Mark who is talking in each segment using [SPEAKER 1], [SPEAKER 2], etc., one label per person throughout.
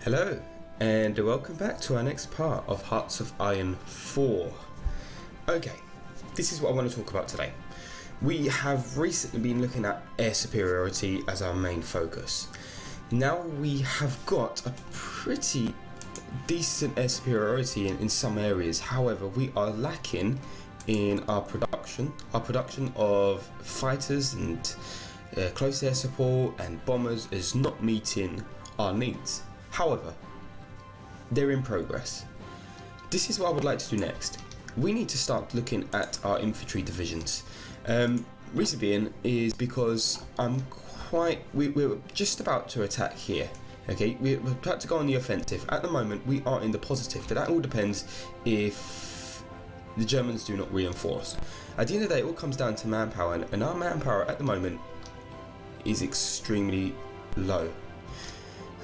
[SPEAKER 1] Hello, and welcome back to our next part of Hearts of Iron 4. Okay, this is what I want to talk about today. We have recently been looking at air superiority as our main focus. Now we have got a pretty decent air superiority in some areas. However, we are lacking in our production of fighters and close air support and bombers is not meeting our needs. However, they're in progress. This is what I would like to do next. We need to start looking at our infantry divisions. Reason being is because we're just about to attack here. Okay, we're about to go on the offensive. At the moment, we are in the positive, but that all depends if the Germans do not reinforce. At the end of the day, it all comes down to manpower, and our manpower at the moment is extremely low.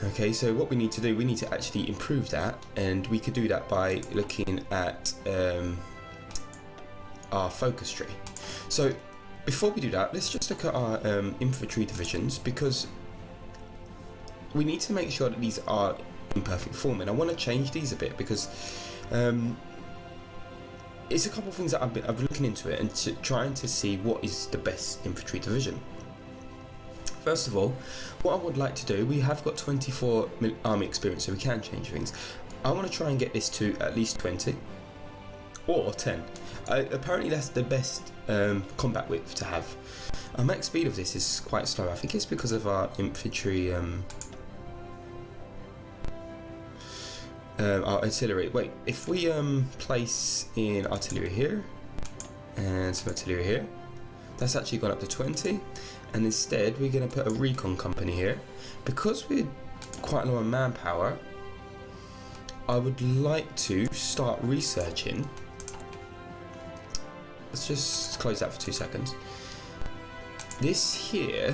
[SPEAKER 1] Okay, so what we need to do, we need to actually improve that, and we could do that by looking at our focus tree. So before we do that, let's just look at our infantry divisions, because we need to make sure that these are in perfect form, and I want to change these a bit because it's a couple of things that I've been looking into it and trying to see what is the best infantry division. First of all, what I would like to do, we have got 24 army experience, so we can change things. I want to try and get this to at least 20 or 10. Apparently that's the best combat width to have. Our max speed of this is quite slow. I think it's because of our infantry, our artillery. Wait, if we place in artillery here and some artillery here, that's actually gone up to 20. And instead we're going to put a recon company here. Because we're quite low on manpower, I would like to start researching. Let's just close that for 2 seconds. This here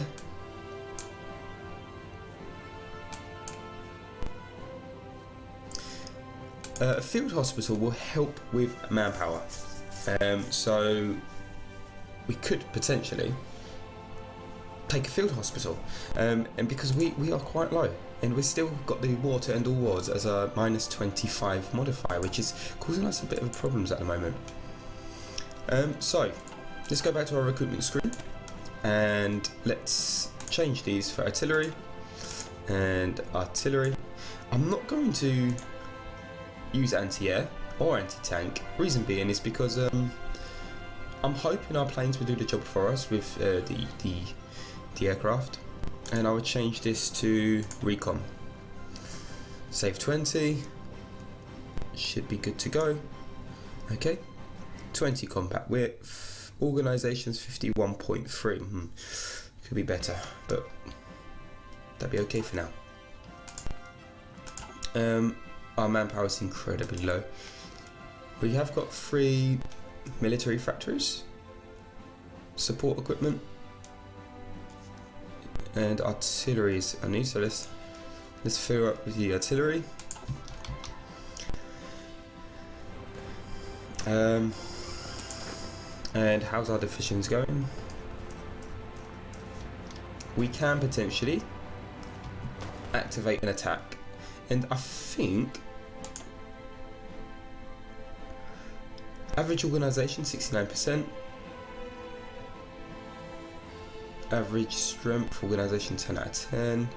[SPEAKER 1] a field hospital will help with manpower, so we could potentially take a field hospital, and because we are quite low, and we've still got the water and all wards as a -25 modifier, which is causing us a bit of problems at the moment. So let's go back to our recruitment screen and let's change these for artillery and artillery. I'm not going to use anti-air or anti-tank. Reason being is because I'm hoping our planes will do the job for us with the aircraft, and I would change this to recon. Save 20, should be good to go. Okay, 20 combat width, organizations 51.3. Could be better, but that'd be okay for now. Our manpower is incredibly low. We have got 3 military factories, support equipment, and artillery is I need. So let's fill up with the artillery. And how's our divisions going? We can potentially activate an attack, and I think average organisation 69%. Average strength organisation 10 out of 10.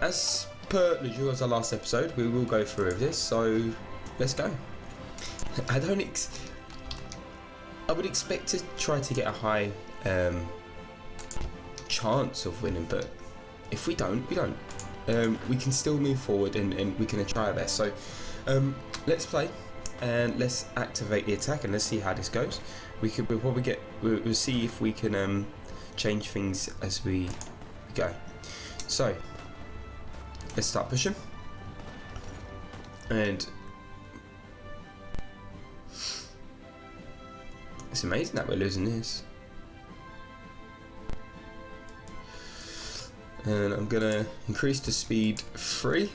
[SPEAKER 1] As per the as our last episode, we will go through this, so let's go. I would expect to try to get a high chance of winning, but if we don't, we don't. We can still move forward and we can try our best. So let's play. And let's activate the attack and let's see how this goes. We'll see if we can change things as we go. So let's start pushing. And it's amazing that we're losing this. And I'm gonna increase the speed 3.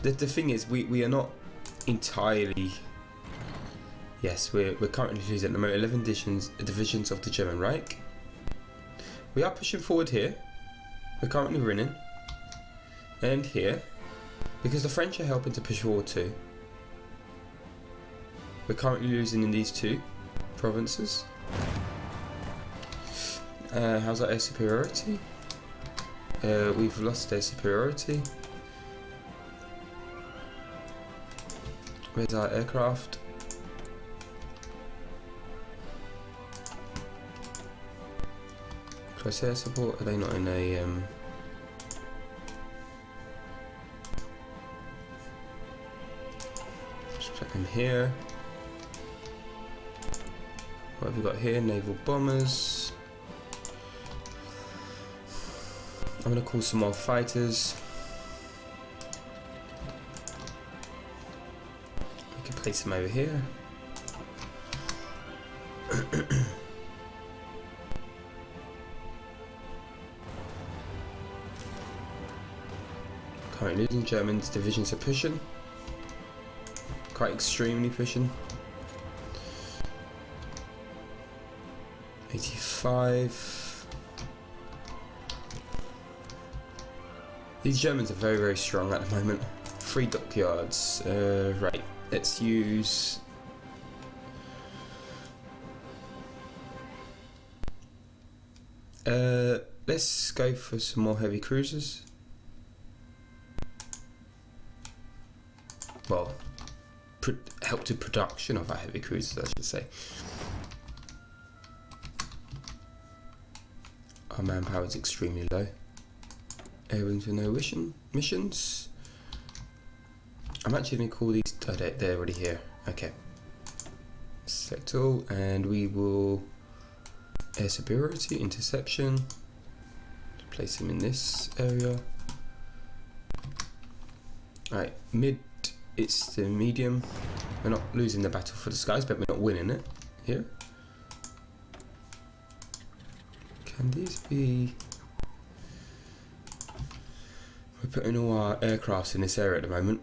[SPEAKER 1] The thing is, we are not entirely Yes, we're currently losing at the moment 11 divisions of the German Reich. We are pushing forward here. We're currently winning. And here, because the French are helping to push forward too. We're currently losing in these two provinces. How's our air superiority? We've lost air superiority. Where's our aircraft? Close air support, are they not in a just put them here. What have we got here? Naval bombers. I'm gonna call some more fighters. We can place them over here. Currently losing. Germans divisions are pushing. Quite extremely pushing. 85. These Germans are very, very strong at the moment. 3 dockyards. Right, let's use... let's go for some more heavy cruisers. Well, help to production of our heavy cruisers, I should say. Our manpower is extremely low. Airwings with no missions. I'm actually going to call these... Oh, they're already here. Okay. Select all, and we will... Air superiority, interception. Place them in this area. Alright, mid... It's the medium. We're not losing the battle for the skies, but we're not winning it here. Can these be... We're putting all our aircrafts in this area at the moment.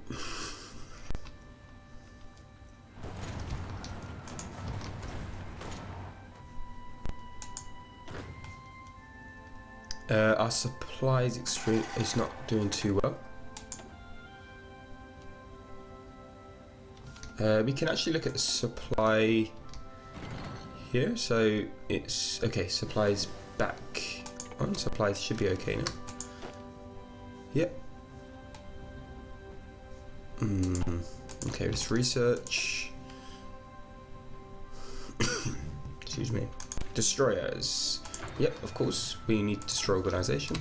[SPEAKER 1] Our supplies is not doing too well. We can actually look at the supply here. So it's okay. Supplies back on. Supplies should be okay now. Yep. Okay, let's research. Excuse me. Destroyers. Yep, of course. We need destroy organization.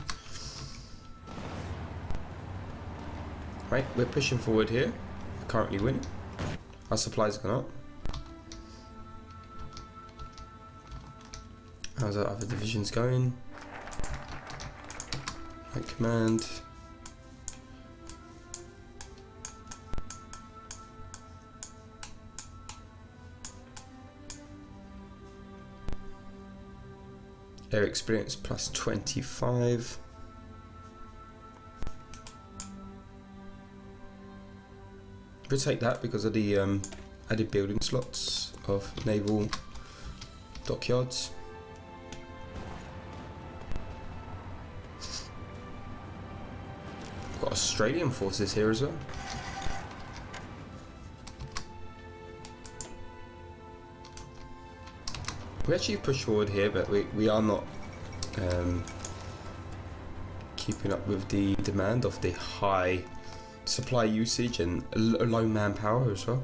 [SPEAKER 1] Right, we're pushing forward here. We're currently winning. Our supplies gone up. How's our other divisions going? High command. Air experience plus 25. We'll take that because of the added building slots of naval dockyards. Got Australian forces here as well. We actually push forward here, but we are not keeping up with the demand of the high supply usage and low manpower as well.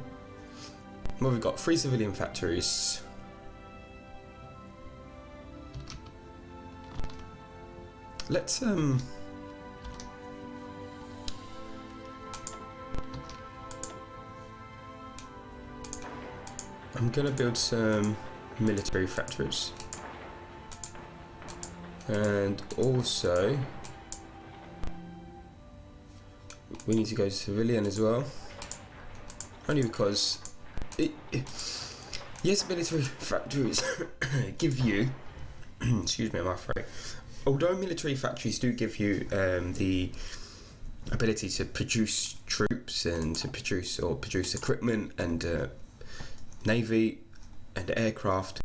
[SPEAKER 1] Well, we've got 3 civilian factories. Let's I'm gonna build some military factories, and also we need to go civilian as well, only because yes, military factories give you excuse me, I'm afraid, although military factories do give you the ability to produce troops and to produce equipment and navy and aircraft.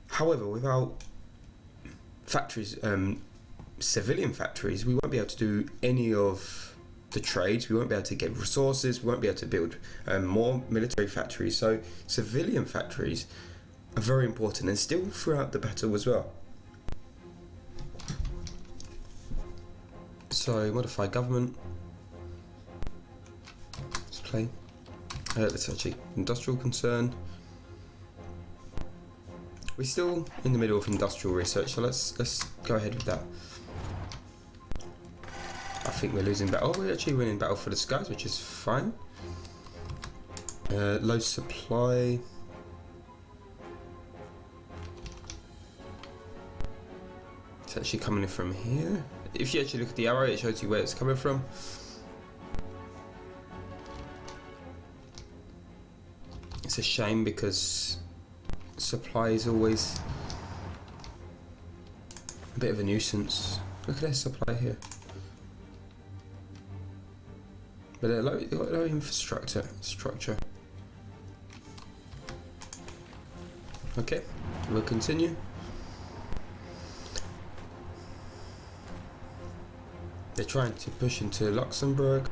[SPEAKER 1] However, without factories, civilian factories, we won't be able to do any of the trades. We won't be able to get resources. We won't be able to build more military factories. So civilian factories are very important, and still throughout the battle as well. So modify government. Let's play. Let's actually industrial concern. We're still in the middle of industrial research, so let's go ahead with that. I think we're losing battle. Oh, we're actually winning battle for the skies, which is fine. Low supply. It's actually coming in from here. If you actually look at the arrow, it shows you where it's coming from. It's a shame because supply is always a bit of a nuisance. Look at their supply here. But they're low, they've got low infrastructure. Okay, we'll continue. They're trying to push into Luxembourg.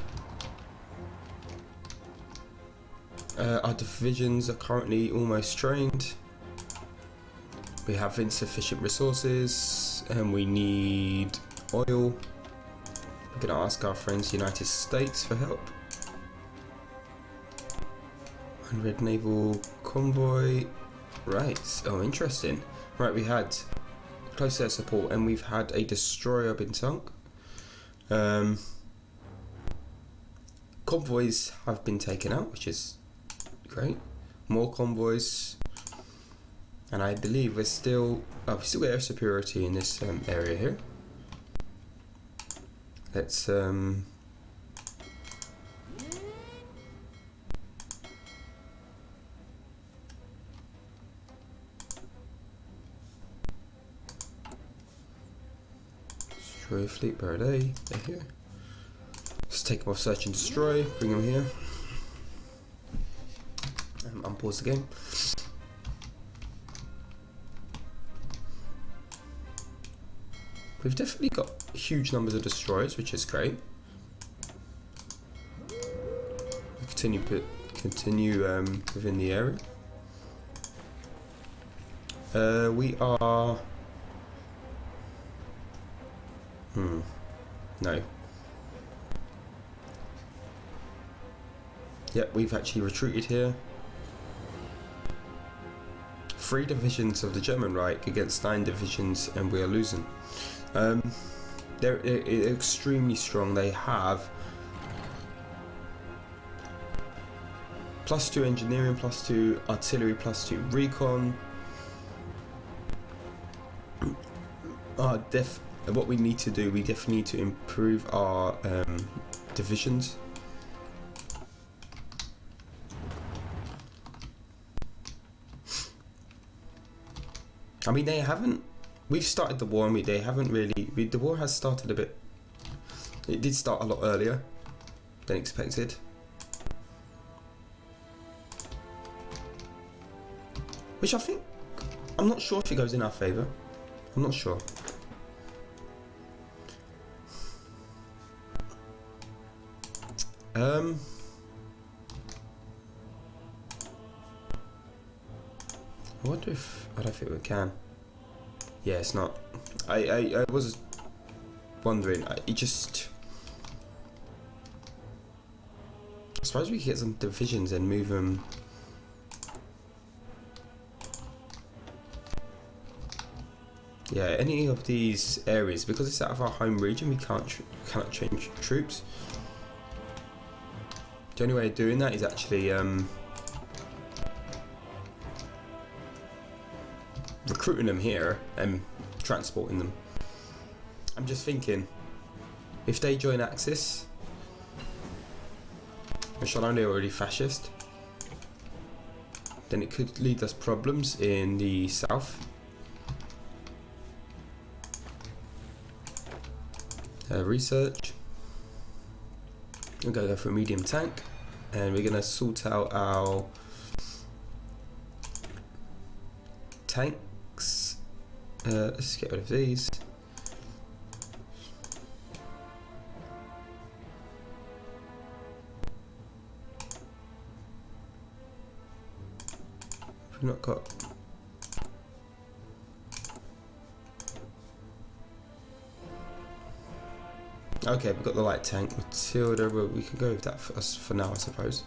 [SPEAKER 1] Our divisions are currently almost trained. We have insufficient resources and we need oil. We're going to ask our friends United States for help. 100 naval convoy. Right, oh interesting. Right, we had close air support and we've had a destroyer been sunk. Convoys have been taken out, which is great. More convoys, and I believe we still got air superiority in this area here. Let's destroy fleet. Where are they? They're here. Let's take them off search and destroy. Bring them here. Unpause the game. We've definitely got huge numbers of destroyers, which is great. Continue within the area. We are. No. Yep, we've actually retreated here. 3 divisions of the German Reich against 9 divisions, and we are losing. They're extremely strong. They have +2 engineering, +2 artillery, +2 recon. What we need to do, we definitely need to improve our divisions. I mean, they haven't. We've started the war, and they haven't really. The war has started a bit. It did start a lot earlier than expected. Which I think. I'm not sure if it goes in our favour. I'm not sure. I wonder if I don't think we can. Yeah, it's not. I was wondering. It just. I suppose we could get some divisions and move them. Yeah, any of these areas, because it's out of our home region, we cannot change troops. The only way of doing that is actually recruiting them here and transporting them. I'm just thinking, if they join Axis, which I know they're already fascist, then it could lead us problems in the south. Research. We're going to go for a medium tank, and we're going to sort out our tanks. Let's get rid of these. We've not got. Okay, we've got the light tank, Matilda, but we can go with that for now, I suppose.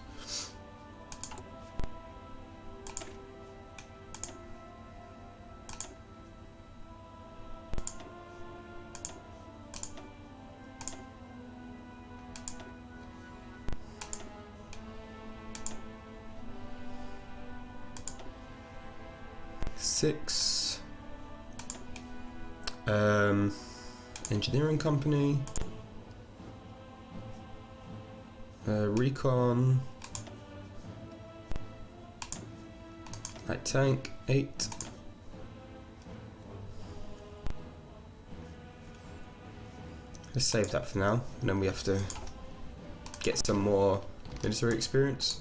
[SPEAKER 1] Six. Engineering company. Recon. Light tank, 8. Let's save that for now, and then we have to get some more military experience.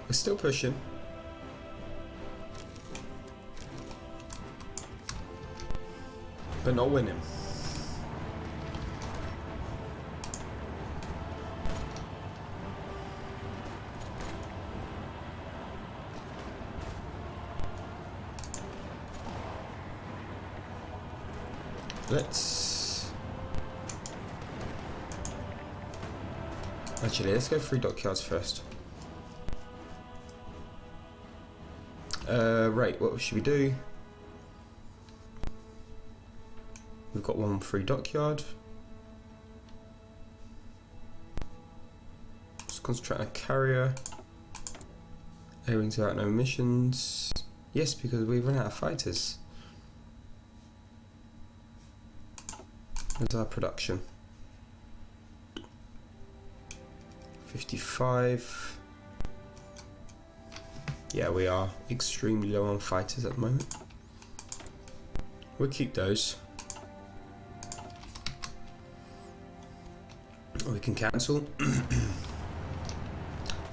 [SPEAKER 1] We're still pushing. But not winning. Let's go through dockyards first. Right, what should we do? We've got one free dockyard. Let's concentrate on a carrier. Airings without no missions. Yes, because we've run out of fighters. What's our production? 55. Yeah, we are extremely low on fighters at the moment. We'll keep those. We can cancel.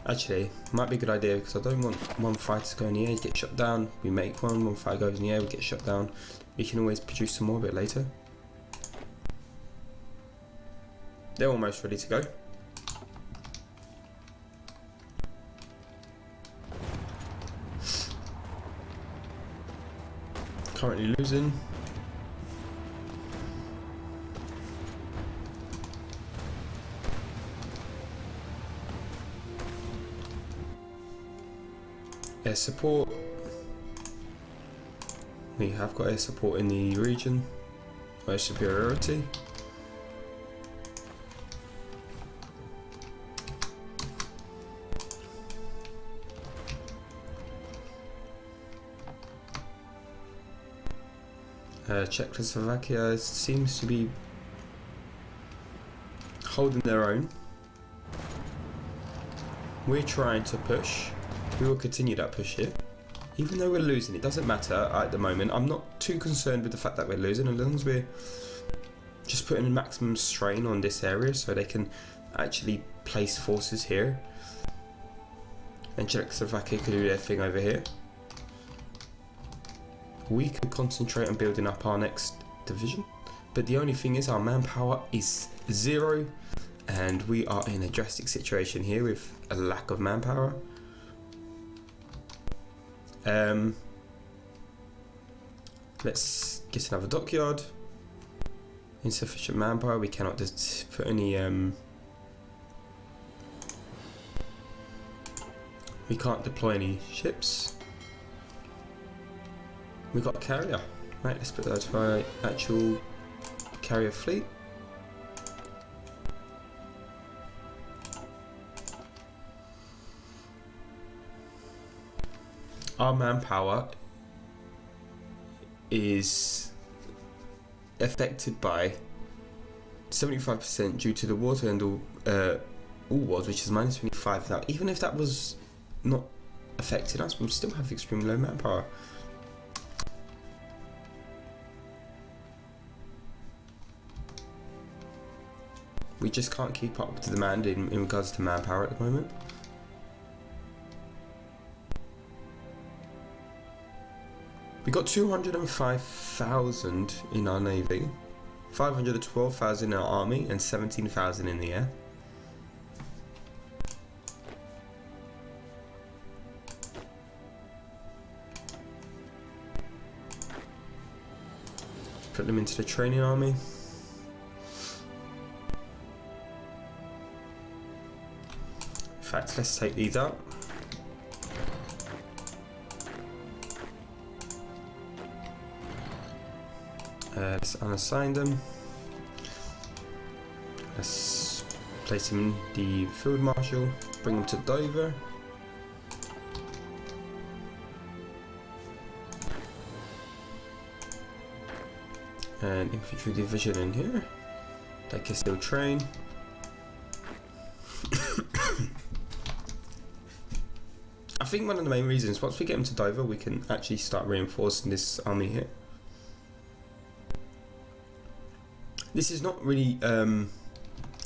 [SPEAKER 1] Actually, might be a good idea because I don't want one fighter to go in the air, get shot down. We make one fighter goes in the air, we get shot down. We can always produce some more a bit later. They're almost ready to go. Currently losing. Air support. We have got air support in the region. Air superiority. Czechoslovakia seems to be holding their own. We're trying to push. We will continue that push here. Even though we're losing, it doesn't matter at the moment. I'm not too concerned with the fact that we're losing, as long as we're just putting a maximum strain on this area so they can actually place forces here. And Czechoslovakia could do their thing over here. We could concentrate on building up our next division, but the only thing is our manpower is 0 and we are in a drastic situation here with a lack of manpower. Let's get another dockyard. Insufficient manpower, we cannot just put any we can't deploy any ships. We got a carrier. Right, let's put that to our actual carrier fleet. Our manpower is affected by 75% due to the water and all wars, which is minus 25. Now, even if that was not affecting us, we'll still have extremely low manpower. We just can't keep up with the demand in regards to manpower at the moment. We got 205,000 in our navy, 512,000 in our army, and 17,000 in the air. Put them into the training army. In fact, let's take these out. Let's unassign them. Let's place them in the field marshal. Bring them to Dover. An infantry division in here. They can still train. I think one of the main reasons, once we get them to Dover, we can actually start reinforcing this army here. This is not really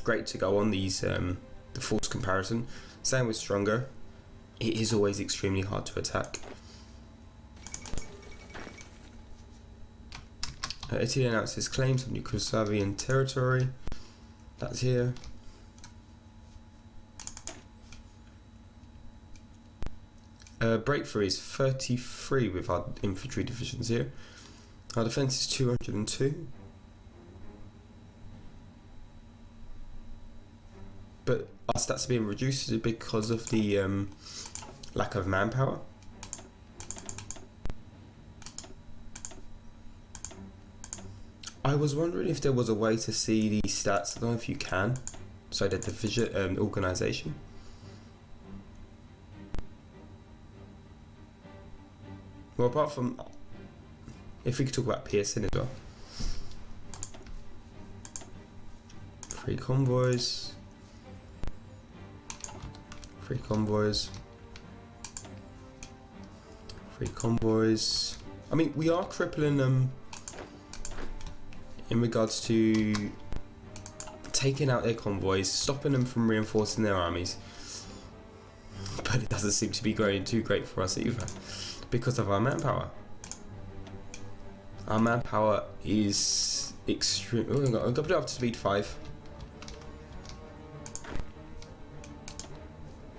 [SPEAKER 1] great to go on these the force comparison. Same with stronger. It is always extremely hard to attack. Italy announces claims on Yugoslavian territory. That's here. Breakthrough is 33 with our infantry divisions here. Our defence is 202. But our stats are being reduced because of the lack of manpower. I was wondering if there was a way to see these stats. I don't know if you can. So the division organisation. Well, apart from, if we could talk about Pearson as well. 3 convoys. 3 convoys. 3 convoys. I mean, we are crippling them in regards to taking out their convoys, stopping them from reinforcing their armies. But it doesn't seem to be going too great for us either, because of our manpower. Our manpower is extreme. Oh, I've got to put it up to speed 5.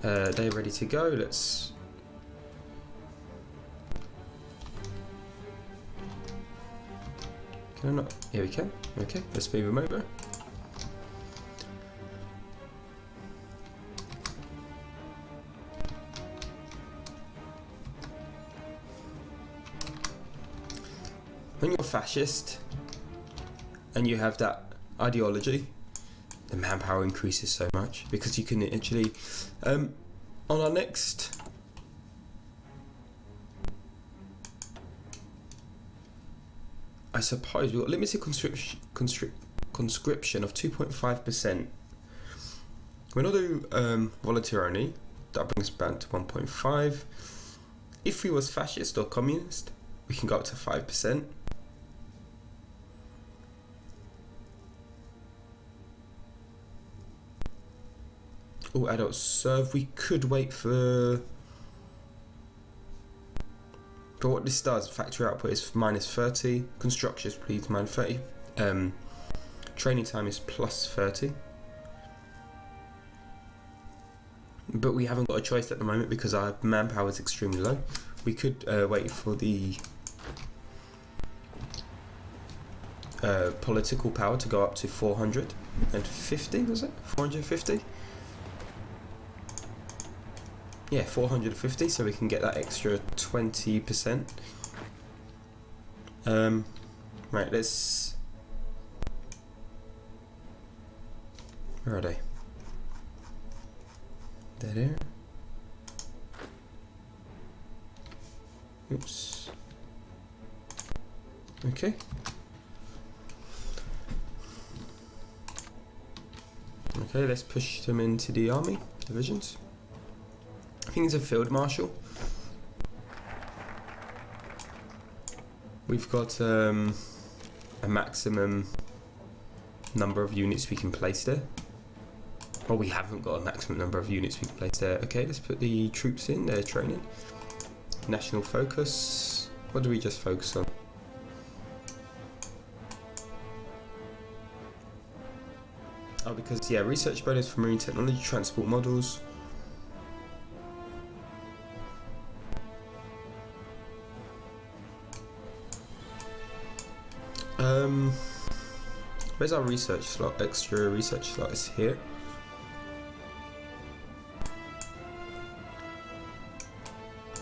[SPEAKER 1] They're ready to go. Let's. Can I not? Here we can. Okay, let's move them over. When you're fascist and you have that ideology, the manpower increases so much, because you can actually on our next I suppose we've got limited conscription of 2.5%. We're not do volunteer only. That brings us back to 1.5. If we was fascist or communist, we can go up to 5%. All adults serve. We could wait for what this does. Factory output is minus 30. Construction is please minus 30. Training time is plus 30. But we haven't got a choice at the moment because our manpower is extremely low. We could wait for the political power to go up to 450, was it? 450? Yeah, 450, so we can get that extra 20%. Right, let's... Where are they? They're there. Oops. Okay. Okay, let's push them into the army divisions. I think it's a field marshal. We've got a maximum number of units we can place there. Oh, we haven't got a maximum number of units we can place there. Okay, let's put the troops in, their training. National focus. What do we just focus on? Oh, because, yeah, research bonus for marine technology, transport models. Where's our research slot? Extra research slot is here.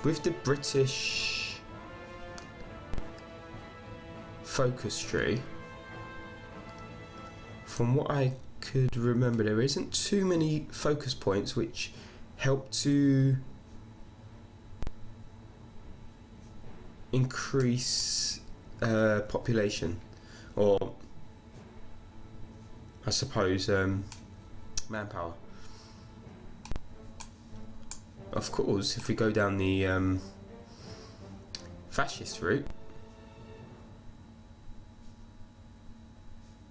[SPEAKER 1] With the British focus tree, from what I could remember, there isn't too many focus points which help to increase population, or I suppose manpower. Of course, if we go down the fascist route,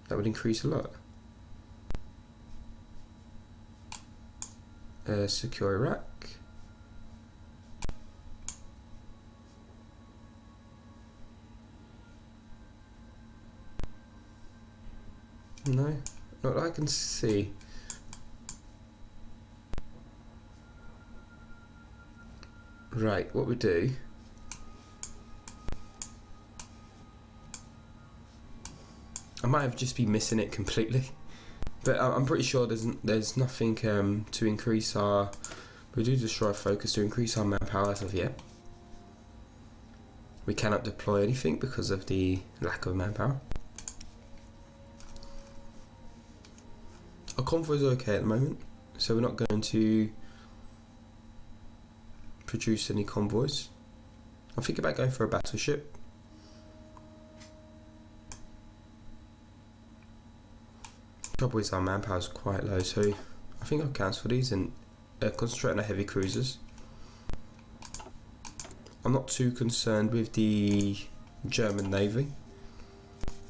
[SPEAKER 1] that would increase a lot. Secure Iraq. No, not that I can see. Right, what we do, I might have just been missing it completely, but I'm pretty sure there's nothing to increase our, we do destroy focus to increase our manpower as of yet. We cannot deploy anything because of the lack of manpower. Our convoys are okay at the moment, so we're not going to produce any convoys. I'm thinking about going for a battleship. Trouble is our manpower is quite low, so I think I'll cancel these and concentrate on the heavy cruisers. I'm not too concerned with the German Navy.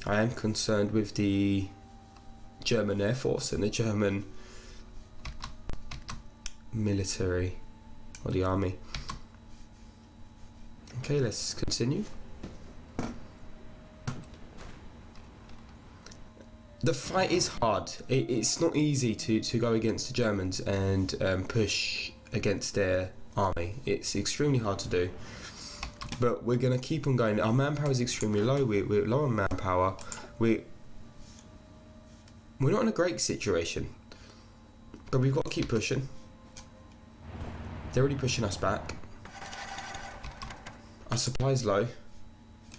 [SPEAKER 1] I am concerned with the German Air Force and the German military, or the army. Okay, let's continue. The fight is hard. It's not easy to go against the Germans and push against their army. It's extremely hard to do. But we're going to keep on going. Our manpower is extremely low. We're low on manpower. We're not in a great situation. But we've got to keep pushing. They're already pushing us back. Our supply's low.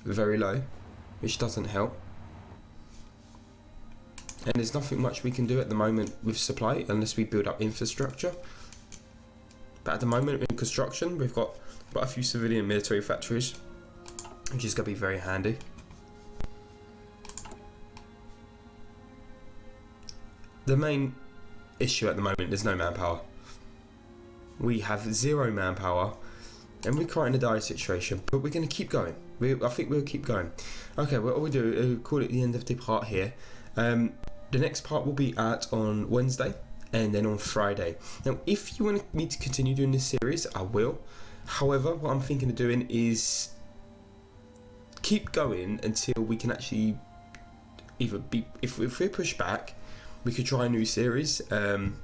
[SPEAKER 1] Very low. Which doesn't help. And there's nothing much we can do at the moment with supply unless we build up infrastructure. But at the moment in construction, we've got quite a few civilian military factories, which is going to be very handy. The main issue at the moment is no manpower. We have zero manpower and we're quite in a dire situation, but we're going to keep going. I think we'll keep going. Okay, well, what we do, we'll call it the end of the part here. The next part will be out on Wednesday and then on Friday. Now, if you want me to continue doing this series, I will. However, what I'm thinking of doing is keep going until we can actually either be, if we push back, we could try a new series and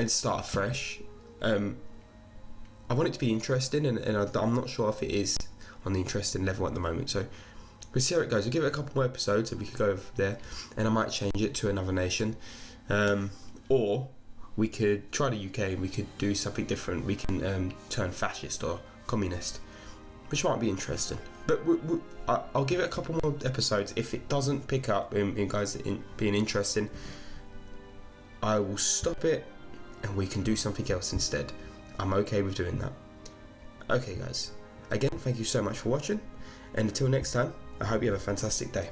[SPEAKER 1] start afresh. I want it to be interesting, and I'm not sure if it is on the interesting level at the moment. So we'll see how it goes. We'll give it a couple more episodes and we could go over there, and I might change it to another nation, or we could try the UK and we could do something different. We can turn fascist or communist, which might be interesting. But I'll give it a couple more episodes. If it doesn't pick up in guys being interesting, I will stop it and we can do something else instead. I'm okay with doing that. Okay guys, again, thank you so much for watching, and until next time, I hope you have a fantastic day.